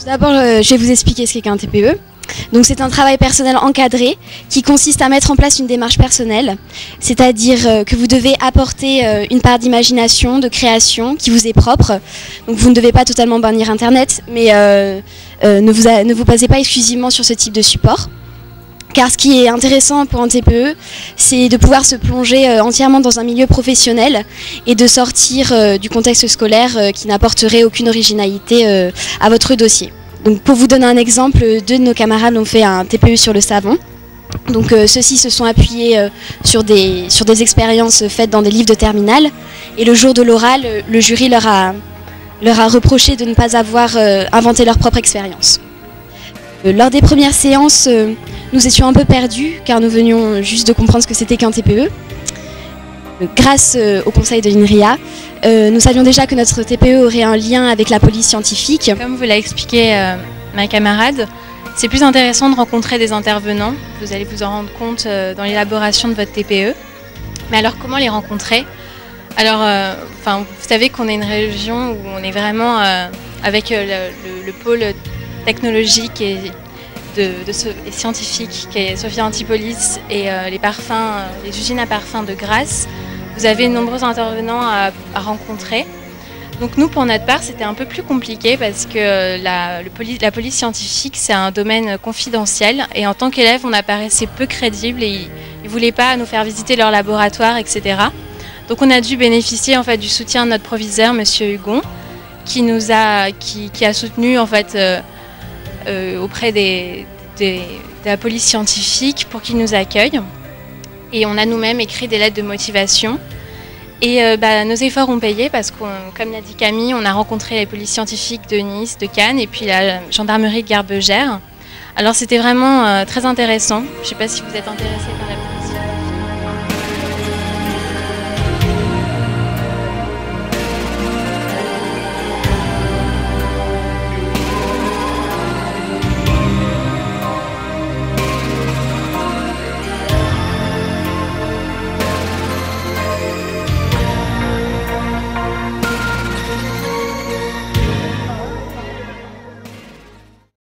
D'abord, je vais vous expliquer ce qu'est un TPE. Donc c'est un travail personnel encadré qui consiste à mettre en place une démarche personnelle, c'est-à-dire que vous devez apporter une part d'imagination, de création qui vous est propre. Donc vous ne devez pas totalement bannir Internet, mais ne vous basez pas exclusivement sur ce type de support. Car ce qui est intéressant pour un TPE, c'est de pouvoir se plonger entièrement dans un milieu professionnel et de sortir du contexte scolaire qui n'apporterait aucune originalité à votre dossier. Donc pour vous donner un exemple, deux de nos camarades ont fait un TPE sur le savon. Donc ceux-ci se sont appuyés sur des expériences faites dans des livres de terminale. Et le jour de l'oral, le jury leur a reproché de ne pas avoir inventé leur propre expérience. Lors des premières séances, nous étions un peu perdus car nous venions juste de comprendre ce que c'était qu'un TPE. Grâce au conseil de l'INRIA, nous savions déjà que notre TPE aurait un lien avec la police scientifique. Comme vous l'a expliqué ma camarade, c'est plus intéressant de rencontrer des intervenants. Vous allez vous en rendre compte dans l'élaboration de votre TPE. Mais alors comment les rencontrer? Alors, vous savez qu'on est une région où on est vraiment avec le pôle technologique et scientifique qui est Sophia Antipolis et les parfums, les usines à parfums de Grasse. Vous avez de nombreux intervenants à rencontrer. Donc nous, pour notre part, c'était un peu plus compliqué parce que la police scientifique, c'est un domaine confidentiel et en tant qu'élève, on apparaissait peu crédible et ils ne voulaient pas nous faire visiter leur laboratoire, etc. Donc on a dû bénéficier en fait du soutien de notre proviseur, Monsieur Hugon, qui a soutenu en fait auprès de la police scientifique pour qu'ils nous accueillent. Et on a nous-mêmes écrit des lettres de motivation. Et nos efforts ont payé parce que, comme l'a dit Camille, on a rencontré les polices scientifiques de Nice, de Cannes et puis la gendarmerie de Garbegère. Alors c'était vraiment très intéressant. Je ne sais pas si vous êtes intéressés par